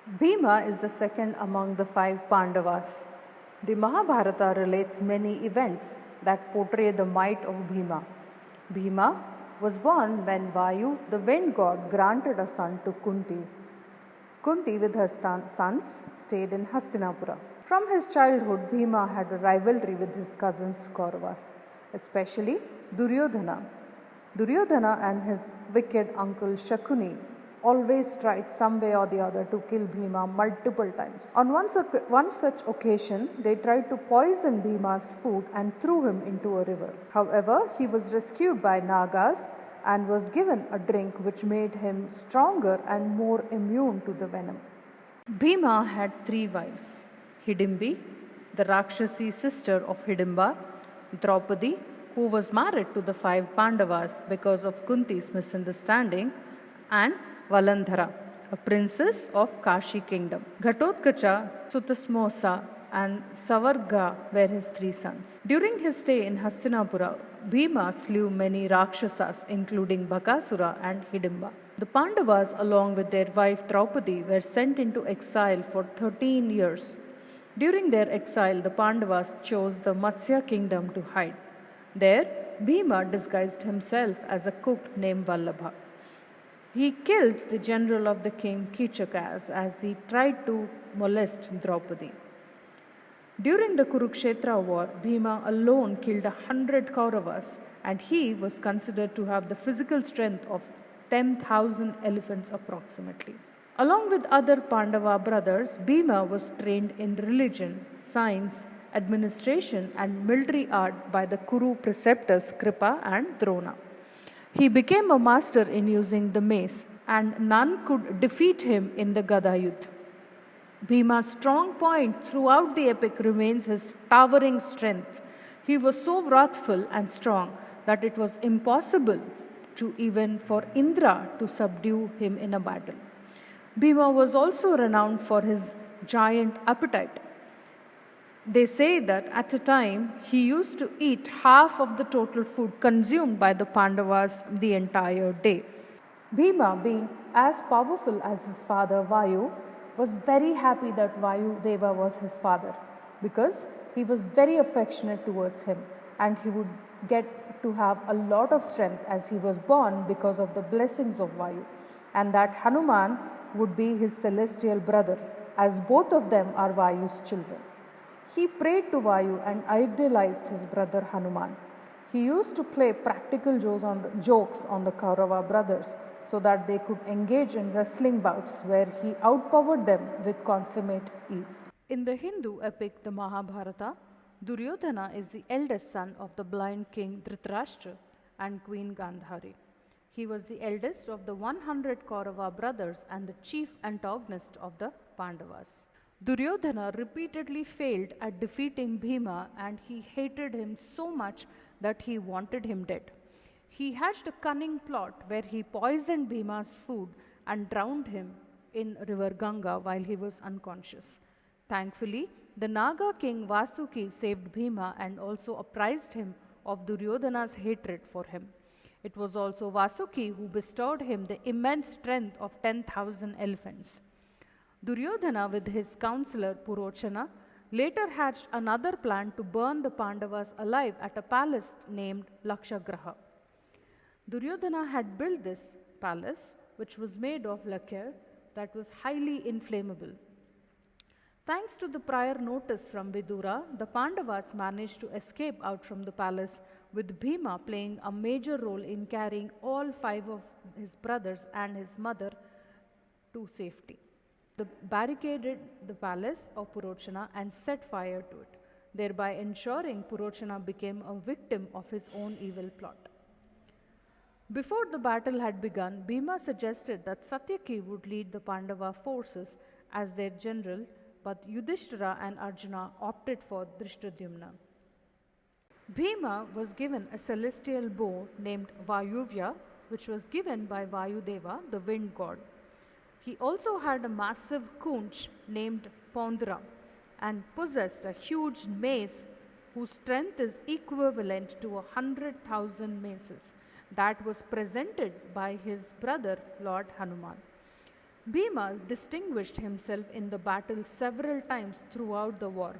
Bhima is the second among the five Pandavas. The Mahabharata relates many events that portray the might of Bhima. Bhima was born when Vayu, the wind god, granted a son to Kunti. Kunti, with her sons, stayed in Hastinapura. From his childhood, Bhima had a rivalry with his cousins Kauravas, especially Duryodhana. Duryodhana and his wicked uncle Shakuni always tried some way or the other to kill Bhima multiple times. On one such occasion, they tried to poison Bhima's food and threw him into a river. However, he was rescued by Nagas and was given a drink which made him stronger and more immune to the venom. Bhima had three wives: Hidimbi, the Rakshasi sister of Hidimba; Draupadi, who was married to the five Pandavas because of Kunti's misunderstanding; and Valandhara, a princess of Kashi kingdom. Ghatotkacha, Sutasmosa, and Savarga were his three sons. During his stay in Hastinapura, Bhima slew many Rakshasas, including Bakasura and Hidimba. The Pandavas, along with their wife Draupadi, were sent into exile for 13 years. During their exile, the Pandavas chose the Matsya kingdom to hide. There, Bhima disguised himself as a cook named Vallabha. He killed the general of the king Kichakas as he tried to molest Draupadi. During the Kurukshetra war, Bhima alone killed 100 Kauravas, and he was considered to have the physical strength of 10,000 elephants approximately. Along with other Pandava brothers, Bhima was trained in religion, science, administration, and military art by the Kuru preceptors Kripa and Drona. He became a master in using the mace, and none could defeat him in the Gada Yudh. Bhima's strong point throughout the epic remains his towering strength. He was so wrathful and strong that it was impossible to even for Indra to subdue him in a battle. Bhima was also renowned for his giant appetite. They say that at a time he used to eat half of the total food consumed by the Pandavas the entire day. Bhima, being as powerful as his father Vayu, was very happy that Vayu Deva was his father because he was very affectionate towards him, and he would get to have a lot of strength as he was born because of the blessings of Vayu, and that Hanuman would be his celestial brother, as both of them are Vayu's children. He prayed to Vayu and idealized his brother Hanuman. He used to play practical jokes on the Kaurava brothers so that they could engage in wrestling bouts where he outpowered them with consummate ease. In the Hindu epic, the Mahabharata, Duryodhana is the eldest son of the blind king Dhritarashtra and queen Gandhari. He was the eldest of the 100 Kaurava brothers and the chief antagonist of the Pandavas. Duryodhana repeatedly failed at defeating Bhima, and he hated him so much that he wanted him dead. He hatched a cunning plot where he poisoned Bhima's food and drowned him in river Ganga while he was unconscious. Thankfully, the Naga king Vasuki saved Bhima and also apprised him of Duryodhana's hatred for him. It was also Vasuki who bestowed him the immense strength of 10,000 elephants. Duryodhana, with his counselor Purochana, later hatched another plan to burn the Pandavas alive at a palace named Lakshagraha. Duryodhana had built this palace, which was made of lacquer that was highly inflammable. Thanks to the prior notice from Vidura, the Pandavas managed to escape out from the palace, with Bhima playing a major role in carrying all five of his brothers and his mother to safety. They barricaded the palace of Purochana and set fire to it, thereby ensuring Purochana became a victim of his own evil plot. Before the battle had begun, Bhima suggested that Satyaki would lead the Pandava forces as their general, but Yudhishthira and Arjuna opted for Drishtadyumna. Bhima was given a celestial bow named Vayuvya, which was given by Vayudeva, the wind god. He also had a massive conch named Pondra and possessed a huge mace whose strength is equivalent to 100,000 maces that was presented by his brother Lord Hanuman. Bhima distinguished himself in the battle several times throughout the war.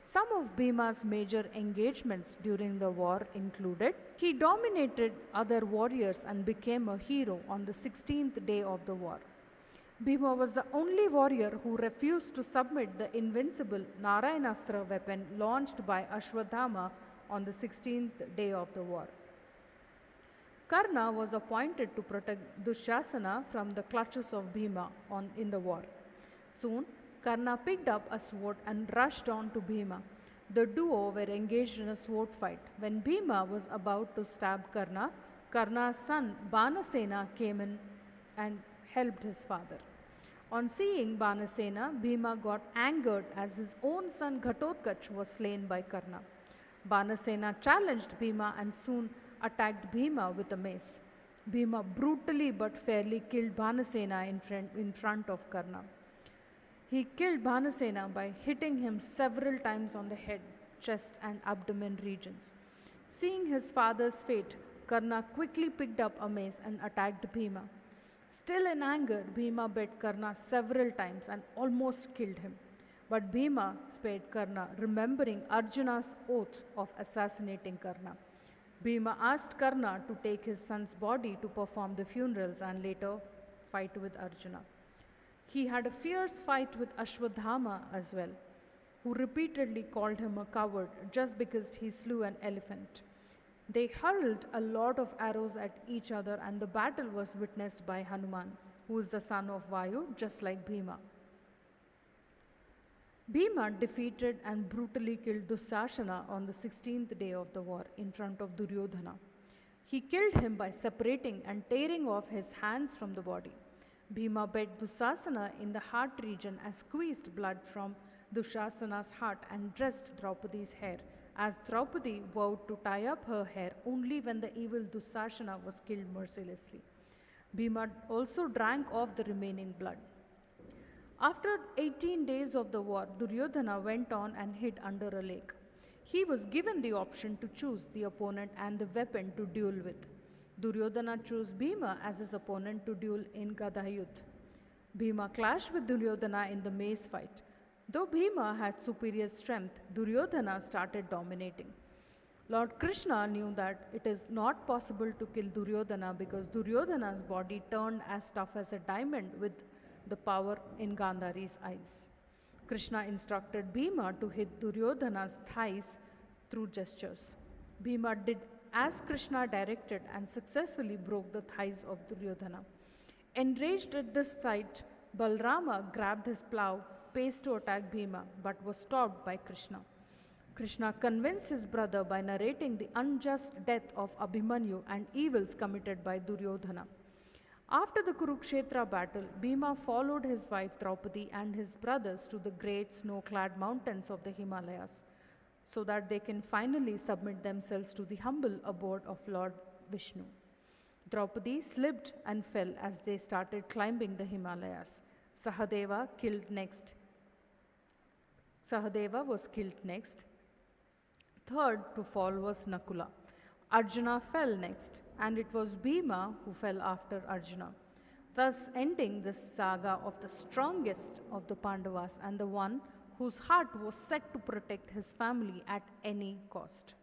Some of Bhima's major engagements during the war included: he dominated other warriors and became a hero on the 16th day of the war. Bhima was the only warrior who refused to submit the invincible Narayanastra weapon launched by Ashwadhama on the 16th day of the war. Karna was appointed to protect Dushasana from the clutches of Bhima in the war. Soon, Karna picked up a sword and rushed on to Bhima. The duo were engaged in a sword fight. When Bhima was about to stab Karna, Karna's son Banasena came in and helped his father. On seeing Banasena, Bhima got angered as his own son Ghatotkach was slain by Karna. Banasena challenged Bhima and soon attacked Bhima with a mace. Bhima brutally but fairly killed Banasena in front of Karna. He killed Banasena by hitting him several times on the head, chest, and abdomen regions. Seeing his father's fate, Karna quickly picked up a mace and attacked Bhima. Still in anger, Bhima beat Karna several times and almost killed him. But Bhima spared Karna, remembering Arjuna's oath of assassinating Karna. Bhima asked Karna to take his son's body to perform the funerals and later fight with Arjuna. He had a fierce fight with Ashwadhama as well, who repeatedly called him a coward just because he slew an elephant. They hurled a lot of arrows at each other, and the battle was witnessed by Hanuman, who is the son of Vayu, just like Bhima. Bhima defeated and brutally killed Dushasana on the 16th day of the war in front of Duryodhana. He killed him by separating and tearing off his hands from the body. Bhima beat Dushasana in the heart region and squeezed blood from Dushasana's heart and dressed Draupadi's hair, as Draupadi vowed to tie up her hair only when the evil Dushasana was killed mercilessly. Bhima also drank off the remaining blood. After 18 days of the war, Duryodhana went on and hid under a lake. He was given the option to choose the opponent and the weapon to duel with. Duryodhana chose Bhima as his opponent to duel in Gadayuddha. Bhima clashed with Duryodhana in the mace fight. Though Bhima had superior strength, Duryodhana started dominating. Lord Krishna knew that it is not possible to kill Duryodhana because Duryodhana's body turned as tough as a diamond with the power in Gandhari's eyes. Krishna instructed Bhima to hit Duryodhana's thighs through gestures. Bhima did as Krishna directed and successfully broke the thighs of Duryodhana. Enraged at this sight, Balrama grabbed his plough, paced to attack Bhima, but was stopped by Krishna. Krishna convinced his brother by narrating the unjust death of Abhimanyu and evils committed by Duryodhana. After the Kurukshetra battle, Bhima followed his wife Draupadi and his brothers to the great snow-clad mountains of the Himalayas, so that they can finally submit themselves to the humble abode of Lord Vishnu. Draupadi slipped and fell as they started climbing the Himalayas. Sahadeva was killed next. Third to fall was Nakula. Arjuna fell next, and it was Bhima who fell after Arjuna, thus ending this saga of the strongest of the Pandavas and the one whose heart was set to protect his family at any cost.